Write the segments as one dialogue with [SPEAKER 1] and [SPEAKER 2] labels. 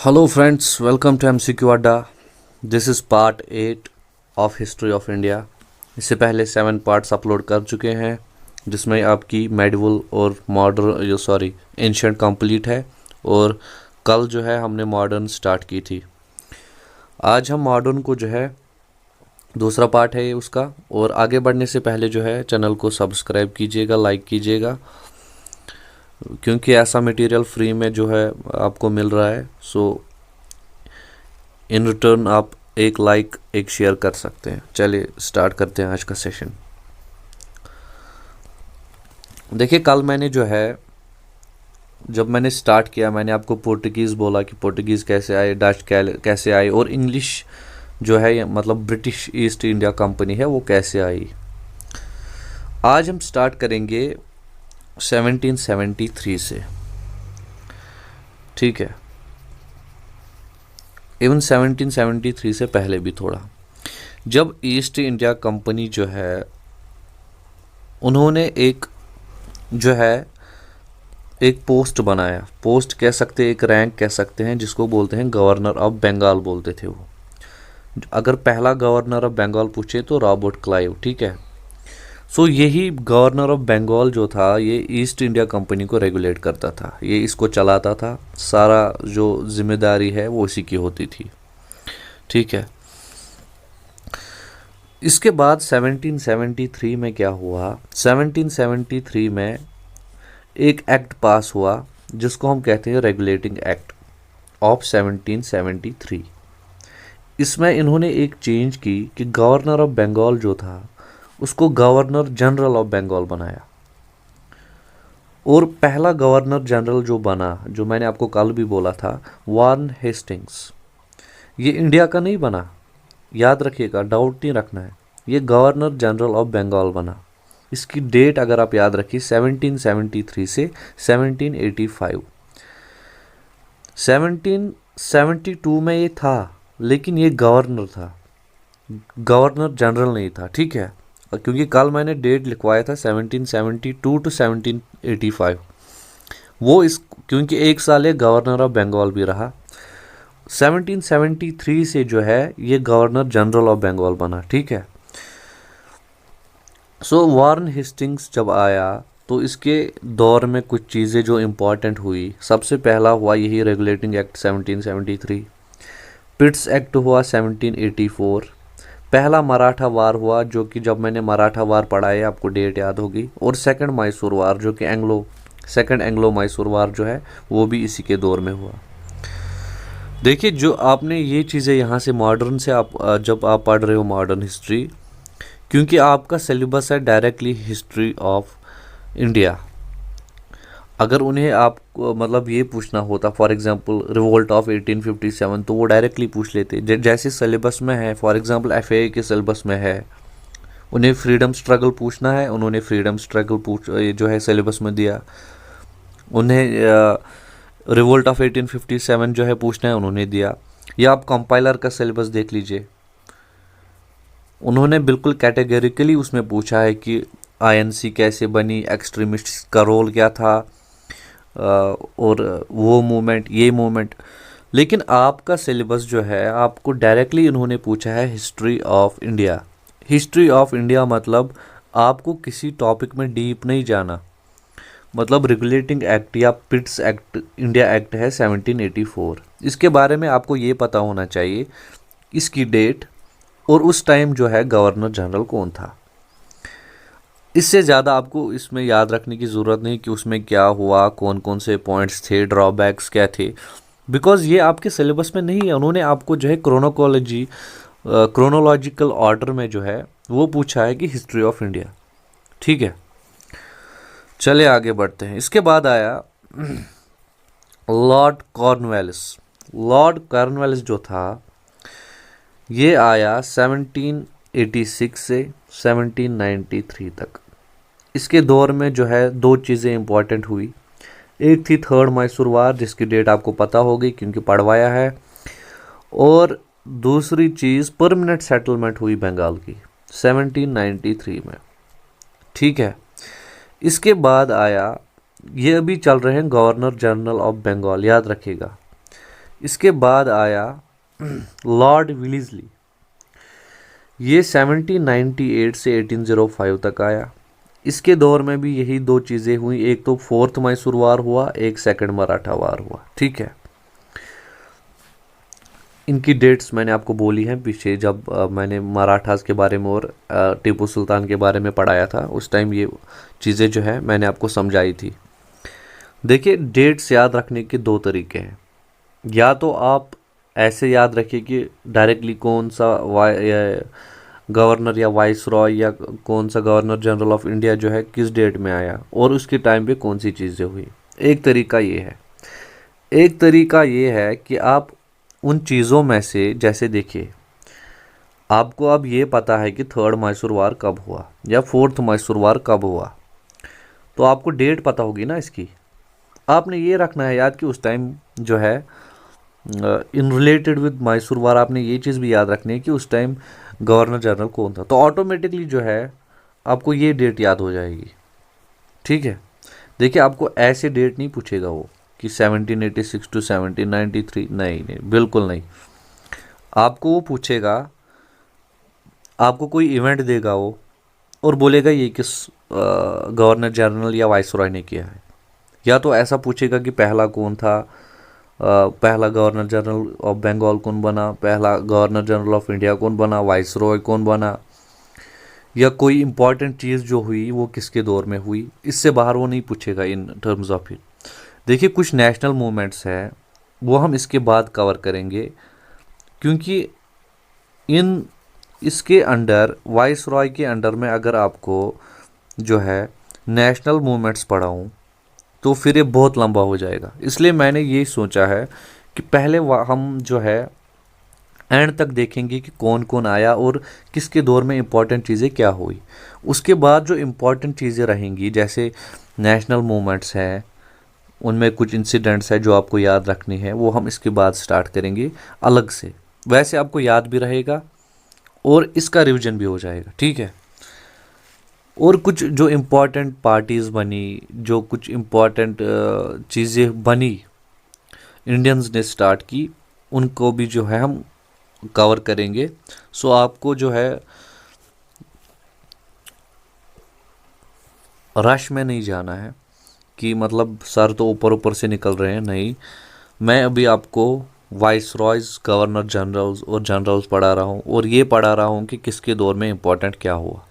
[SPEAKER 1] Hello friends, welcome to MCQ अड्डा। This is part 8 of history of India. इससे पहले 7 parts upload कर चुके हैं, जिसमें आपकी मेडिवल और मॉडर्न एंशिएंट कंप्लीट है। और कल जो है हमने मॉडर्न स्टार्ट की थी। आज हम मॉडर्न को जो है दूसरा पार्ट है ये उसका। और आगे बढ़ने से पहले जो है चैनल को सब्सक्राइब कीजिएगा, लाइक कीजिएगा, क्योंकि ऐसा मटेरियल फ्री में जो है आपको मिल रहा है। सो इन रिटर्न आप एक लाइक एक शेयर कर सकते हैं। चलिए स्टार्ट करते हैं आज का सेशन। देखिए, कल मैंने जो है जब मैंने स्टार्ट किया, मैंने आपको पोर्टुगीज़ बोला कि पोर्टुगीज़ कैसे आए, डच कैसे आए, और इंग्लिश जो है मतलब ब्रिटिश ईस्ट इंडिया कंपनी है वो कैसे आई। आज हम स्टार्ट करेंगे 1773 से, ठीक है। इवन 1773 से पहले भी थोड़ा, जब ईस्ट इंडिया कंपनी जो है उन्होंने एक पोस्ट बनाया। पोस्ट कह सकते हैं, एक रैंक कह सकते हैं, जिसको बोलते हैं गवर्नर ऑफ बंगाल बोलते थे वो। अगर पहला गवर्नर ऑफ बंगाल पूछे तो रॉबर्ट क्लाइव, ठीक है। सो यही गवर्नर ऑफ बंगाल जो था ये ईस्ट इंडिया कंपनी को रेगुलेट करता था, ये इसको चलाता था। सारा जो जिम्मेदारी है वो इसी की होती थी, ठीक है। इसके बाद 1773 में क्या हुआ, 1773 में एक एक्ट पास हुआ जिसको हम कहते हैं रेगुलेटिंग एक्ट ऑफ 1773। इसमें इन्होंने एक चेंज की कि गवर्नर ऑफ बंगाल जो था उसको गवर्नर जनरल ऑफ बंगाल बनाया। और पहला गवर्नर जनरल जो बना, जो मैंने आपको कल भी बोला था, वार्न हेस्टिंग्स, ये इंडिया का नहीं बना, याद रखिएगा, डाउट नहीं रखना है। ये गवर्नर जनरल ऑफ बंगाल बना। इसकी डेट अगर आप याद रखिए 1773 से 1785। 1772 में ये था, लेकिन ये गवर्नर था, गवर्नर जनरल नहीं था, ठीक है। क्योंकि कल मैंने डेट लिखवाया था 1772 टू 1785, वो इस क्योंकि एक साल ये गवर्नर ऑफ बंगाल भी रहा। 1773 से जो है ये गवर्नर जनरल ऑफ बंगाल बना, ठीक है। सो वार्न हेस्टिंग्स जब आया तो इसके दौर में कुछ चीज़ें जो इम्पॉर्टेंट हुई, सबसे पहला हुआ यही रेगुलेटिंग एक्ट 1773। पिट्स एक्ट हुआ 1784। पहला मराठा वार हुआ, जो कि जब मैंने मराठा वार पढ़ा है आपको डेट याद होगी। और सेकंड मैसूर वार, जो कि सेकंड एंग्लो मैसूर वार जो है वो भी इसी के दौर में हुआ। देखिए, जो आपने ये चीज़ें यहाँ से मॉडर्न से जब आप पढ़ रहे हो मॉडर्न हिस्ट्री, क्योंकि आपका सिलेबस है डायरेक्टली हिस्ट्री ऑफ इंडिया। अगर उन्हें आपको मतलब ये पूछना होता, फॉर एग्जांपल रिवोल्ट ऑफ 1857, तो वो डायरेक्टली पूछ लेते। जैसे सिलेबस में है, फॉर एग्जांपल FAA के सिलेबस में है, उन्हें फ्रीडम स्ट्रगल पूछना है, उन्होंने फ्रीडम स्ट्रगल जो है सिलेबस में दिया। उन्हें रिवोल्ट ऑफ 1857 जो है पूछना है, उन्होंने दिया। या आप कंपाइलर का सिलेबस देख लीजिए, उन्होंने बिल्कुल कैटेगरिकली उसमें पूछा है कि INC कैसे बनी, एक्सट्रीमिस्ट का रोल क्या था, और वो मूवमेंट, ये मूवमेंट। लेकिन आपका सिलेबस जो है आपको डायरेक्टली इन्होंने पूछा है history of India. History of India मतलब आपको किसी टॉपिक में डीप नहीं जाना। मतलब रेगुलेटिंग एक्ट या पिट्स एक्ट, इंडिया एक्ट है 1784, इसके बारे में आपको ये पता होना चाहिए, इसकी डेट, और उस टाइम जो है गवर्नर जनरल कौन था। इससे ज़्यादा आपको इसमें याद रखने की ज़रूरत नहीं कि उसमें क्या हुआ, कौन कौन से पॉइंट्स थे, ड्रॉबैक्स क्या थे, बिकॉज ये आपके सिलेबस में नहीं है। उन्होंने आपको जो है क्रोनोलॉजिकल ऑर्डर में जो है वो पूछा है कि हिस्ट्री ऑफ इंडिया, ठीक है। चले आगे बढ़ते हैं। इसके बाद आया लॉर्ड कॉर्नवालिस। लॉर्ड कॉर्नवालिस जो था ये आया 1786 से 1793 तक। इसके दौर में जो है दो चीज़ें इंपॉर्टेंट हुई। एक थी थर्ड मैसूर वार, जिसकी डेट आपको पता होगी क्योंकि पढ़वाया है। और दूसरी चीज़ परमानेंट सेटलमेंट हुई बंगाल की 1793 में, ठीक है। इसके बाद आया, ये अभी चल रहे हैं गवर्नर जनरल ऑफ बंगाल, याद रखिएगा। इसके बाद आया लॉर्ड विलिस्ली, ये 1798 से 1805 तक आया। इसके दौर में भी यही दो चीज़ें हुई, एक तो फोर्थ मैसूर वार हुआ, एक सेकंड मराठा वार हुआ। ठीक है, इनकी डेट्स मैंने आपको बोली हैं पीछे, जब मैंने मराठास के बारे में और टीपू सुल्तान के बारे में पढ़ाया था, उस टाइम ये चीज़ें जो है मैंने आपको समझाई थी। देखिए, डेट्स याद रखने के दो तरीके हैं। या तो आप ऐसे याद रखिए कि डायरेक्टली कौन सा गवर्नर या वाइस रॉय या कौन सा गवर्नर जनरल ऑफ इंडिया जो है किस डेट में आया और उसके टाइम पे कौन सी चीज़ें हुई। एक तरीका ये है। एक तरीका ये है कि आप उन चीज़ों में से, जैसे देखिए, आपको अब ये पता है कि थर्ड मैसूर वार कब हुआ या फोर्थ मैसूर वार कब हुआ, तो आपको डेट पता होगी ना इसकी। आपने ये रखना है याद कि उस टाइम जो है इन रिलेटेड विद मैसूर वार आपने ये चीज़ भी याद रखनी है कि उस टाइम गवर्नर जनरल कौन था, तो ऑटोमेटिकली जो है आपको ये डेट याद हो जाएगी। ठीक है, देखिए, आपको ऐसे डेट नहीं पूछेगा वो कि 1786 टू 1793, नहीं नहीं, बिल्कुल नहीं। आपको वो पूछेगा, आपको कोई इवेंट देगा वो और बोलेगा ये किस गवर्नर जनरल या वाइसरॉय ने किया है। या तो ऐसा पूछेगा कि पहला कौन था, पहला गवर्नर जनरल ऑफ बंगाल कौन बना, पहला गवर्नर जनरल ऑफ इंडिया कौन बना, वाइसरॉय कौन बना, या कोई इंपॉर्टेंट चीज़ जो हुई वो किसके दौर में हुई। इससे बाहर वो नहीं पूछेगा इन टर्म्स ऑफ इट। देखिए, कुछ नेशनल मूवमेंट्स हैं वो हम इसके बाद कवर करेंगे, क्योंकि इन इसके अंडर, वाइस रॉय के अंडर में अगर आपको जो है नेशनल मूवमेंट्स पढ़ाऊँ तो फिर ये बहुत लंबा हो जाएगा। इसलिए मैंने ये सोचा है कि पहले हम जो है एंड तक देखेंगे कि कौन कौन आया और किसके दौर में इम्पॉर्टेंट चीज़ें क्या हुई। उसके बाद जो इम्पॉर्टेंट चीज़ें रहेंगी, जैसे नेशनल मूवमेंट्स हैं, उनमें कुछ इंसिडेंट्स हैं जो आपको याद रखनी है, वो हम इसके बाद स्टार्ट करेंगे अलग से। वैसे आपको याद भी रहेगा और इसका रिवीजन भी हो जाएगा। ठीक है, और कुछ जो इम्पोर्टेंट पार्टीज़ बनी, जो कुछ इम्पोर्टेंट चीज़ें बनी, इंडियंस ने स्टार्ट की, उनको भी जो है हम कवर करेंगे। सो आपको जो है रश में नहीं जाना है कि मतलब सर तो ऊपर ऊपर से निकल रहे हैं, नहीं। मैं अभी आपको वाइस रॉयज, गवर्नर जनरल्स और जनरल्स पढ़ा रहा हूँ, और ये पढ़ा रहा हूँ कि किसके दौर में इम्पोर्टेंट क्या हुआ।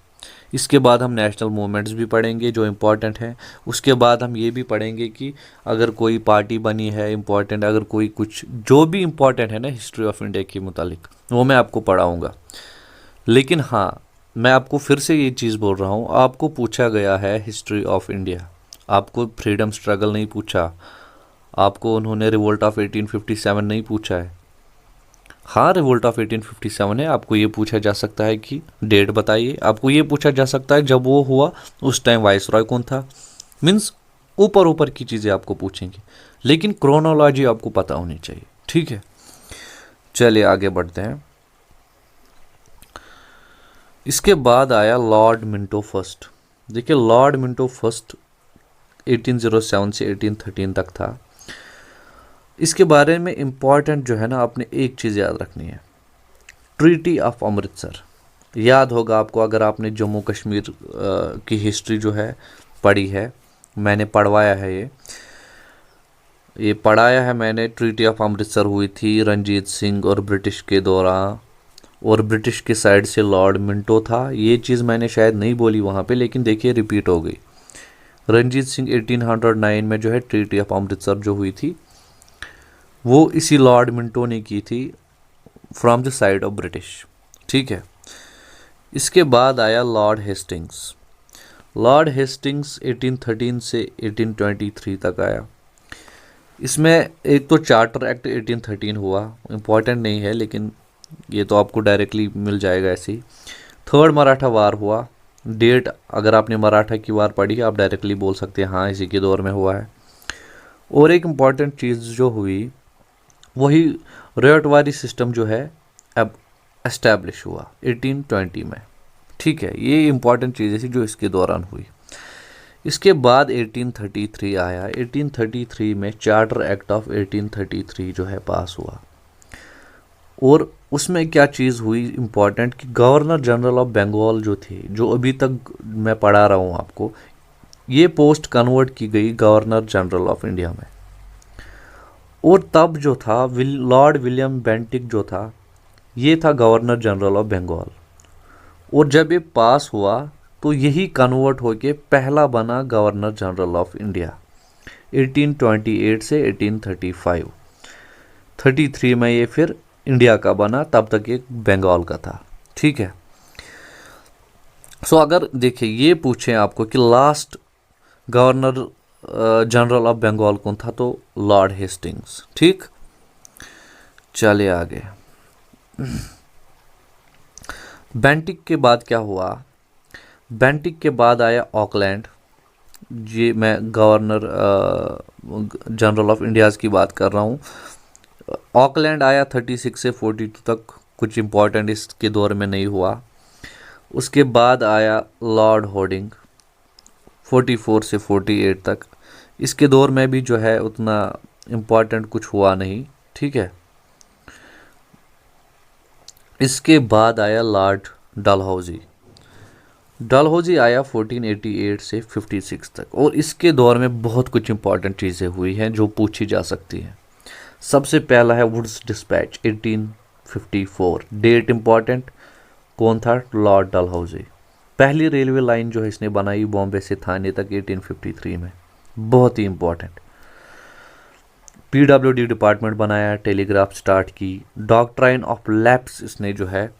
[SPEAKER 1] इसके बाद हम नेशनल मूवमेंट्स भी पढ़ेंगे जो इम्पोर्टेंट हैं। उसके बाद हम ये भी पढ़ेंगे कि अगर कोई पार्टी बनी है इम्पोर्टेंट, अगर कोई कुछ जो भी इम्पोर्टेंट है ना हिस्ट्री ऑफ इंडिया के मुतालिक, वो मैं आपको पढ़ाऊँगा। लेकिन हाँ, मैं आपको फिर से ये चीज़ बोल रहा हूँ, आपको पूछा गया है हिस्ट्री ऑफ इंडिया, आपको फ्रीडम स्ट्रगल नहीं पूछा, आपको उन्होंने रिवोल्ट ऑफ 1857 नहीं पूछा है। हाँ, रिवोल्ट ऑफ 1857 है, आपको ये पूछा जा सकता है कि डेट बताइए, आपको ये पूछा जा सकता है जब वो हुआ उस टाइम वाइसरॉय कौन था। मीन्स ऊपर ऊपर की चीज़ें आपको पूछेंगे, लेकिन क्रोनोलॉजी आपको पता होनी चाहिए। ठीक है, चलिए आगे बढ़ते हैं। इसके बाद आया लॉर्ड मिंटो फर्स्ट। देखिए, लॉर्ड मिंटो फर्स्ट 1807 से 1813 तक था। इसके बारे में इम्पॉर्टेंट जो है ना, आपने एक चीज़ याद रखनी है, ट्रीटी ऑफ अमृतसर। याद होगा आपको अगर आपने जम्मू कश्मीर की हिस्ट्री जो है पढ़ी है, मैंने पढ़वाया है, ये पढ़ाया है मैंने। ट्रीटी ऑफ अमृतसर हुई थी रणजीत सिंह और ब्रिटिश के दौरान, और ब्रिटिश के साइड से लॉर्ड मिंटो था। ये चीज़ मैंने शायद नहीं बोली वहाँ पे, लेकिन देखिए रिपीट हो गई। रणजीत सिंह 1809 में जो है ट्रीटी ऑफ अमृतसर जो हुई थी वो इसी लॉर्ड मिंटो ने की थी from the side of British. ठीक है, इसके बाद आया लॉर्ड हेस्टिंग्स। लॉर्ड हेस्टिंग्स 1813 से 1823 तक आया। इसमें एक तो चार्टर एक्ट 1813 हुआ, इम्पॉर्टेंट नहीं है लेकिन ये तो आपको डायरेक्टली मिल जाएगा ऐसे ही। थर्ड मराठा वार हुआ, डेट अगर आपने मराठा की वार पढ़ी आप डायरेक्टली बोल सकते हैं हाँ इसी के दौर में हुआ है। और एक इम्पॉर्टेंट चीज़ जो हुई वही रयटवारी सिस्टम जो है अब एस्टैब्लिश हुआ 1820 में। ठीक है, ये इम्पॉर्टेंट चीज़ें थी जो इसके दौरान हुई। इसके बाद 1833 आया। 1833 में चार्टर एक्ट ऑफ 1833 जो है पास हुआ, और उसमें क्या चीज़ हुई इम्पॉर्टेंट कि गवर्नर जनरल ऑफ बंगाल जो थे, जो अभी तक मैं पढ़ा रहा हूँ आपको, ये पोस्ट कन्वर्ट की गई गवर्नर जनरल ऑफ इंडिया में। और तब जो था लॉर्ड विलियम बेंटिक जो था, ये था गवर्नर जनरल ऑफ बंगाल। और जब ये पास हुआ तो यही कन्वर्ट होके पहला बना गवर्नर जनरल ऑफ इंडिया 1828 से 1835। 33 में ये फिर इंडिया का बना, तब तक ये बंगाल का था। ठीक है। सो अगर देखिए ये पूछें आपको कि last governor general of Bengal कौन था, तो लॉर्ड हेस्टिंग्स। ठीक, चलिए आगे। बेंटिक के बाद क्या हुआ? बेंटिक के बाद आया ऑकलैंड। ये मैं गवर्नर जनरल ऑफ इंडियाज़ की बात कर रहा हूँ। ऑकलैंड आया 36 से 42 तक, कुछ इम्पोर्टेंट इसके दौर में नहीं हुआ। उसके बाद आया लॉर्ड होर्डिंग 44 से 48 तक। इसके दौर में भी जो है उतना इम्पोर्टेंट कुछ हुआ नहीं। ठीक है। इसके बाद आया लॉर्ड डलहौजी। डलहौजी आया 1488 से 56 तक, और इसके दौर में बहुत कुछ इंपॉर्टेंट चीज़ें हुई हैं जो पूछी जा सकती हैं। सबसे पहला है वुड्स डिस्पैच 1854। डेट इंपॉर्टेंट, कौन था? लॉर्ड डलहौजी। पहली रेलवे लाइन जो है इसने बनाई बॉम्बे से थाने तक 1853 में, बहुत ही इंपॉर्टेंट। पीडब्ल्यूडी डिपार्टमेंट बनाया, टेलीग्राफ स्टार्ट की। डॉक्ट्राइन ऑफ लैप्स इसने जो है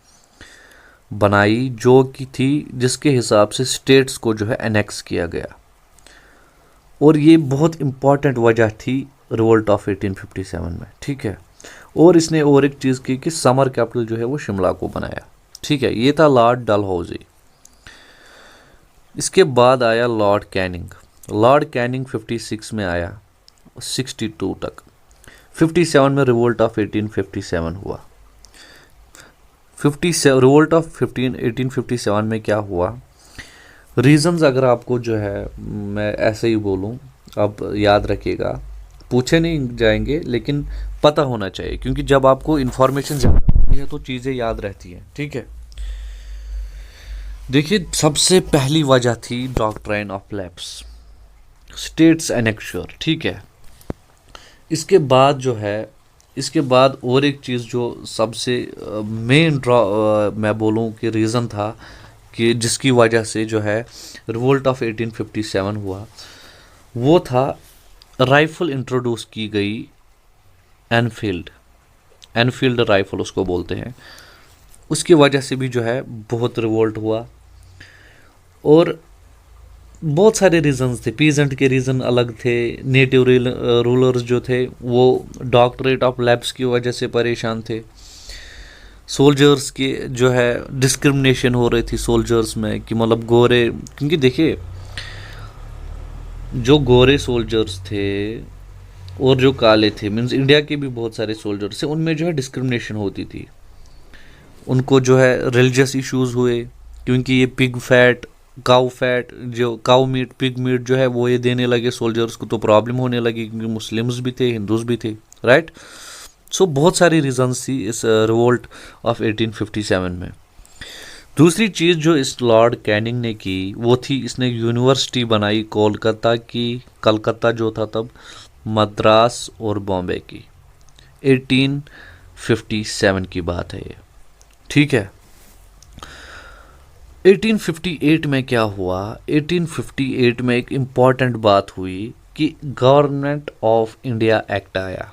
[SPEAKER 1] बनाई, जो कि थी जिसके हिसाब से स्टेट्स को जो है एनेक्स किया गया। और ये बहुत इंपॉर्टेंट वजह थी रिवोल्ट ऑफ 1857 में। ठीक है। और इसने और एक चीज़ की कि समर कैपिटल जो है वो शिमला को बनाया। ठीक है। ये था लॉर्ड डलहौजी। इसके बाद आया लॉर्ड कैनिंग। लॉर्ड कैनिंग 56 में आया 62 तक। 57 में रिवोल्ट ऑफ 1857 हुआ। 57 रिवोल्ट ऑफ 1857 में क्या हुआ, रीजंस अगर आपको जो है मैं ऐसे ही बोलूं, आप याद रखिएगा, पूछे नहीं जाएंगे लेकिन पता होना चाहिए, क्योंकि जब आपको इन्फॉर्मेशन ज़्यादा होती है तो चीज़ें याद रहती हैं। ठीक है। देखिए, सबसे पहली वजह थी डॉक्ट्राइन ऑफ लैप्स, स्टेट्स एनेक्श्योर। ठीक है। इसके बाद जो है, इसके बाद और एक चीज़ जो सबसे मेन मैं बोलूँ कि रीज़न था कि जिसकी वजह से जो है रिवोल्ट ऑफ 1857 हुआ, वो था राइफल इंट्रोड्यूस की गई, एनफील्ड राइफल उसको बोलते हैं। उसकी वजह से भी जो है बहुत रिवोल्ट हुआ। और बहुत सारे रीजंस थे। पीजेंट के रीज़न अलग थे, नेटिव रूलर्स जो थे वो डॉक्टरेट ऑफ लैब्स की वजह से परेशान थे। सोल्जर्स के जो है डिस्क्रिमिनेशन हो रही थी सोल्जर्स में, कि मतलब गोरे, क्योंकि देखिए जो गोरे सोल्जर्स थे और जो काले थे, मीन्स इंडिया के भी बहुत सारे सोल्जर्स थे, उनमें जो है डिस्क्रिमिनेशन होती थी। उनको जो है रिलीजियस इश्यूज हुए, क्योंकि ये पिग फैट, काउ फैट, जो काउ मीट, पिग मीट जो है वो ये देने लगे सोल्जर्स को, तो प्रॉब्लम होने लगी, क्योंकि मुस्लिम्स भी थे, हिंदूज भी थे। राइट। सो बहुत सारी रीजंस थी इस रिवोल्ट ऑफ 1857 में। दूसरी चीज़ जो इस लॉर्ड कैनिंग ने की वो थी, इसने यूनिवर्सिटी बनाई कोलकाता की, कलकत्ता जो था तब, मद्रास और बॉम्बे की। 1857 की बात है ये। ठीक है। 1858 में क्या हुआ? 1858 में एक इम्पॉर्टेंट बात हुई कि गवर्नमेंट ऑफ इंडिया एक्ट आया।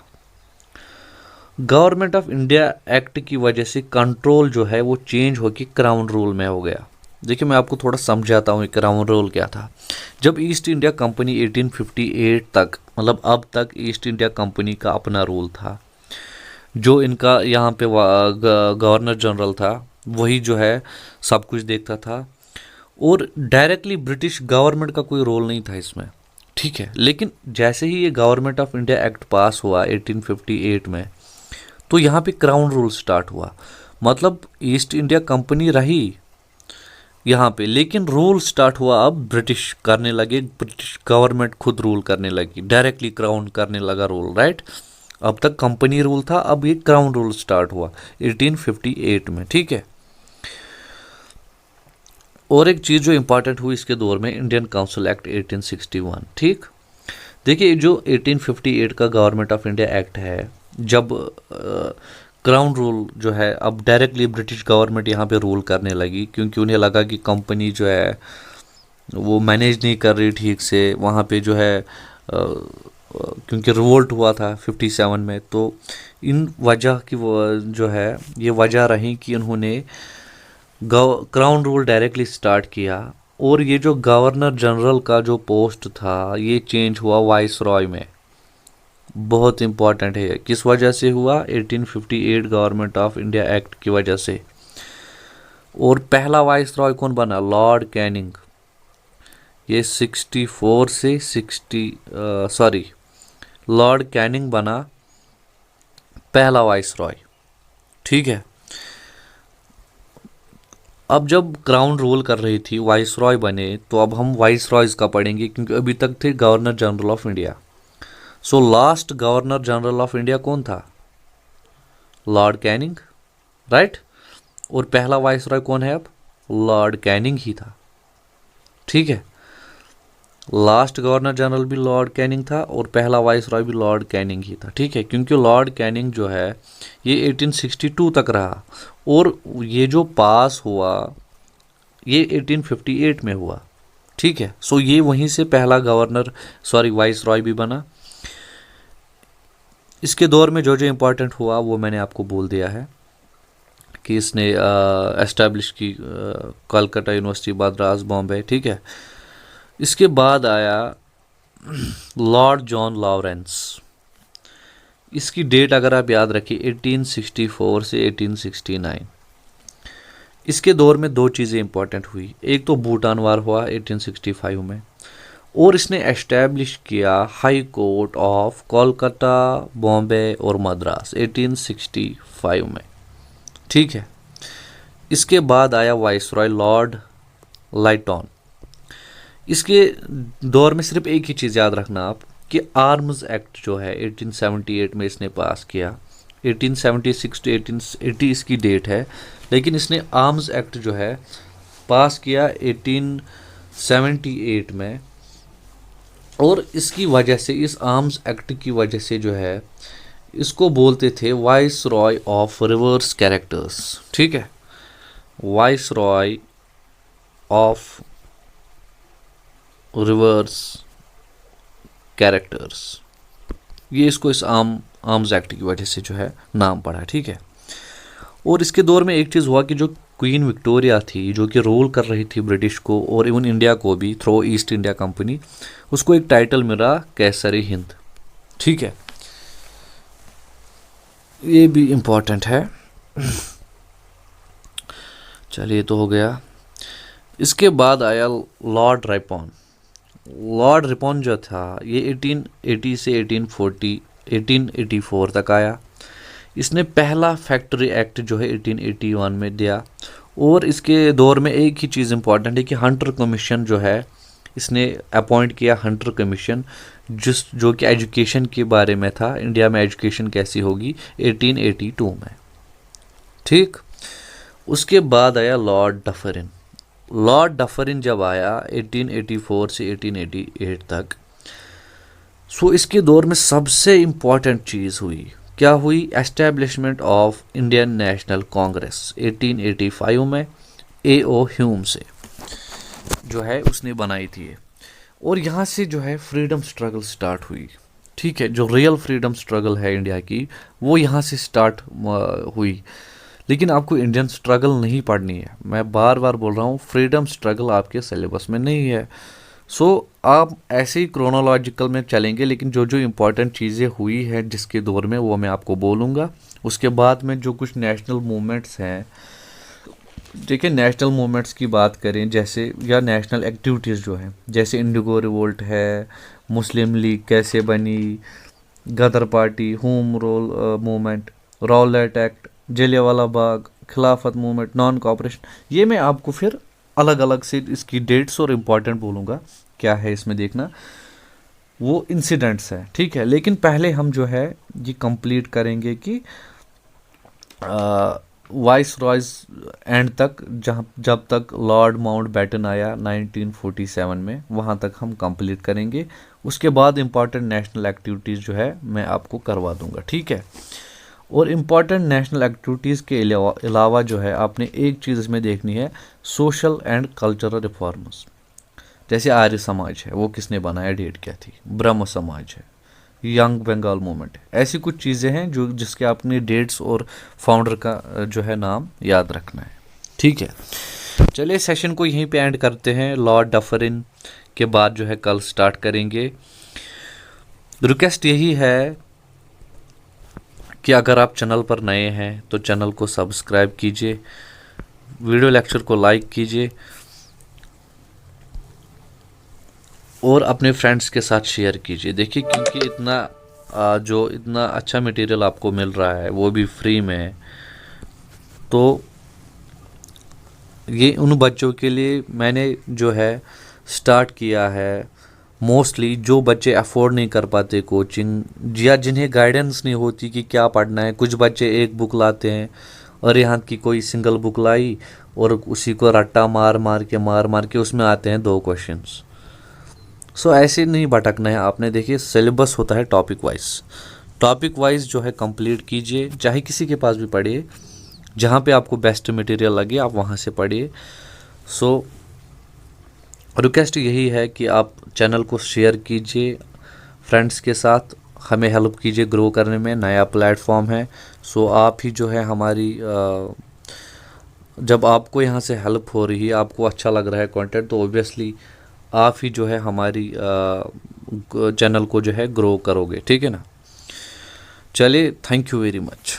[SPEAKER 1] गवर्नमेंट ऑफ इंडिया एक्ट की वजह से कंट्रोल जो है वो चेंज होकर क्राउन रूल में हो गया। देखिए, मैं आपको थोड़ा समझाता हूँ क्राउन रूल क्या था। जब ईस्ट इंडिया कंपनी 1858 तक, मतलब अब तक ईस्ट इंडिया कंपनी का अपना रूल था, जो इनका यहाँ पे गवर्नर जनरल था वही जो है सब कुछ देखता था, और डायरेक्टली ब्रिटिश गवर्नमेंट का कोई रोल नहीं था इसमें। ठीक है। लेकिन जैसे ही ये गवर्नमेंट ऑफ इंडिया एक्ट पास हुआ 1858 में, तो यहाँ पे क्राउन रूल स्टार्ट हुआ। मतलब ईस्ट इंडिया कंपनी रही, यहाँ पे, लेकिन रूल स्टार्ट हुआ अब ब्रिटिश करने लगे, ब्रिटिश गवर्नमेंट खुद रूल करने लगी, डायरेक्टली क्राउन करने लगा रूल, राइट। अब तक कंपनी रूल था, अब ये क्राउन रूल स्टार्ट हुआ 1858 में, ठीक है। और एक चीज़ जो इंपॉर्टेंट हुई इसके दौर में, इंडियन काउंसिल एक्ट 1861, ठीक। देखिए जो 1858 का गवर्नमेंट ऑफ इंडिया एक्ट है, जब क्राउन रूल जो है अब डायरेक्टली ब्रिटिश गवर्नमेंट यहाँ पे रूल करने लगी, क्योंकि उन्हें लगा कि कंपनी जो है वो मैनेज नहीं कर रही ठीक से वहाँ पे जो है, क्योंकि रिवोल्ट हुआ था 57 में, तो इन वजह की वो जो है ये वजह रही कि उन्होंने क्राउन रूल डायरेक्टली स्टार्ट किया। और ये जो गवर्नर जनरल का जो पोस्ट था ये चेंज हुआ वाइस रॉय में। बहुत इंपॉर्टेंट है, किस वजह से हुआ? 1858 गवर्नमेंट ऑफ इंडिया एक्ट की वजह से। और पहला वाइस रॉय कौन बना? Lord Canning. ये 64 से 60 लॉर्ड कैनिंग बना पहला वाइस रॉय, ठीक है। अब जब क्राउन रूल कर रही थी, वाइस रॉय बने, तो अब हम वाइस रॉयज का पढ़ेंगे, क्योंकि अभी तक थे governor general of India. So last governor general of India कौन था? Lord Canning, right. और पहला वाइस रॉय कौन है अब? लॉर्ड कैनिंग ही था, ठीक है। लास्ट गवर्नर जनरल भी लॉर्ड कैनिंग था और पहला वाइस रॉय भी लॉर्ड कैनिंग ही था, ठीक है। क्योंकि लॉर्ड कैनिंग जो है ये 1862 तक रहा, और ये जो पास हुआ ये 1858 में हुआ, ठीक है। सो ये वहीं से पहला गवर्नर वाइस रॉय भी बना। इसके दौर में जो जो इम्पोर्टेंट हुआ वो मैंने आपको बोल दिया है, कि इसने एस्टैब्लिश की कलकत्ता यूनिवर्सिटी, मद्रास, बॉम्बे, ठीक है। इसके बाद आया लॉर्ड जॉन लॉरेंस। इसकी डेट अगर आप याद रखिए 1864 से 1869। इसके दौर में दो चीज़ें इंपॉर्टेंट हुई, एक तो भूटान वार हुआ 1865 में, और इसने एस्टैब्लिश किया high court of Kolkata, Bombay और मद्रास 1865 में, ठीक है। इसके बाद आया वाइसरॉय लॉर्ड लाइटन। इसके दौर में सिर्फ एक ही चीज़ याद रखना आप, कि आर्म्स एक्ट जो है 1878 में इसने पास किया। 1876 टू 1880 इसकी डेट है, लेकिन इसने आर्म्स एक्ट जो है पास किया 1878 में। और इसकी वजह से, इस आर्म्स एक्ट की वजह से जो है, इसको बोलते थे vice Roy of reverse characters, ठीक है। Vice Roy of reverse characters, ये इसको इस आर्म्स एक्ट की वजह से जो है नाम पड़ा, ठीक है। और इसके दौर में एक चीज़ हुआ कि जो क्वीन विक्टोरिया थी, जो कि रूल कर रही थी ब्रिटिश को और इवन इंडिया को भी थ्रू ईस्ट इंडिया कंपनी, उसको एक टाइटल मिला कैसरी हिंद, ठीक है। ये भी इम्पोर्टेंट है। चलिए, तो हो गया। इसके बाद आया लॉर्ड रिपन। लॉर्ड रिपन जो था ये 1880 से 1884 तक आया। इसने पहला फैक्ट्री एक्ट जो है 1881 में दिया। और इसके दौर में एक ही चीज़ इंपॉर्टेंट है कि हंटर कमीशन जो है, इसने अपॉइंट किया हंटर कमीशन, जो कि एजुकेशन के बारे में था, इंडिया में एजुकेशन कैसी होगी, 1882 में, ठीक। उसके बाद आया लॉर्ड डफरिन। लॉर्ड डफरिन जब आया 1884 से 1888 तक, सो इसके दौर में सबसे इम्पॉर्टेंट चीज़ हुई, क्या हुई? Establishment of Indian national Congress 1885 में A.O. ह्यूम से जो है उसने बनाई थी। और यहाँ से जो है फ्रीडम स्ट्रगल स्टार्ट हुई, ठीक है। जो रियल फ्रीडम स्ट्रगल है इंडिया की, वो यहाँ से स्टार्ट हुई। लेकिन आपको इंडियन स्ट्रगल नहीं पढ़नी है, मैं बार बार बोल रहा हूँ, फ्रीडम स्ट्रगल आपके सिलेबस में नहीं है। सो आप ऐसे ही क्रोनोलॉजिकल में चलेंगे, लेकिन जो जो इम्पोर्टेंट चीज़ें हुई हैं जिसके दौर में, वो मैं आपको बोलूँगा। उसके बाद में जो कुछ नेशनल मूवमेंट्स हैं, देखिए नेशनल मूवमेंट्स की बात करें जैसे, या नेशनल एक्टिविटीज़ जो हैं, जैसे इंडिगो रिवोल्ट है, मुस्लिम लीग कैसे बनी, Ghadar party, home rule movement, Rowlatt act, Jallianwala Bagh, Khilafat movement, non cooperation, ये मैं आपको फिर अलग अलग से इसकी डेट्स और इम्पॉर्टेंट बोलूँगा क्या है इसमें देखना, वो इंसिडेंट्स है, ठीक है। लेकिन पहले हम जो है ये कंप्लीट करेंगे कि वाइस रॉयस एंड तक, जब तक लॉर्ड माउंटबेटन आया 1947 में, वहाँ तक हम कंप्लीट करेंगे। उसके बाद इम्पॉर्टेंट नेशनल एक्टिविटीज़ जो है मैं आपको करवा दूंगा, ठीक है। और इम्पॉर्टेंट नेशनल एक्टिविटीज़ के अलावा जो है आपने एक चीज़ इसमें देखनी है, सोशल एंड कल्चरल रिफॉर्म्स। जैसे आर्य समाज है, वो किसने बनाया, डेट क्या थी, ब्रह्म समाज है, यंग बंगाल मूवमेंट है, ऐसी कुछ चीज़ें हैं जो जिसके आपने डेट्स और फाउंडर का जो है नाम याद रखना है, ठीक है। चलिए सेशन को यहीं पे एंड करते हैं। लॉर्ड डफरिन के बाद जो है कल स्टार्ट करेंगे। रिक्वेस्ट यही है कि अगर आप चैनल पर नए हैं तो चैनल को सब्सक्राइब कीजिए, वीडियो लेक्चर को लाइक कीजिए और अपने फ्रेंड्स के साथ शेयर कीजिए। देखिए क्योंकि इतना अच्छा मटेरियल आपको मिल रहा है, वो भी फ्री में, तो ये उन बच्चों के लिए मैंने जो है स्टार्ट किया है। मोस्टली जो बच्चे अफोर्ड नहीं कर पाते कोचिंग, या जिन्हें गाइडेंस नहीं होती कि क्या पढ़ना है, कुछ बच्चे एक बुक लाते हैं और यहाँ की कोई सिंगल बुक लाई और उसी को रट्टा मार मार के उसमें आते हैं 2 क्वेश्चंस। सो ऐसे नहीं भटकना है आपने। देखिए सिलेबस होता है टॉपिक वाइज जो है कंप्लीट कीजिए, चाहे किसी के पास भी पढ़िए, जहाँ पे आपको बेस्ट मटेरियल लगे आप वहाँ से पढ़िए। सो रिक्वेस्ट यही है कि आप चैनल को शेयर कीजिए फ्रेंड्स के साथ, हमें हेल्प कीजिए ग्रो करने में। नया प्लेटफॉर्म है, सो आप ही जो है हमारी जब आपको यहाँ से हेल्प हो रही है, आपको अच्छा लग रहा है कंटेंट, तो ऑब्वियसली आप ही जो है हमारी चैनल को जो है ग्रो करोगे, ठीक है ना। चलिए, थैंक यू वेरी मच।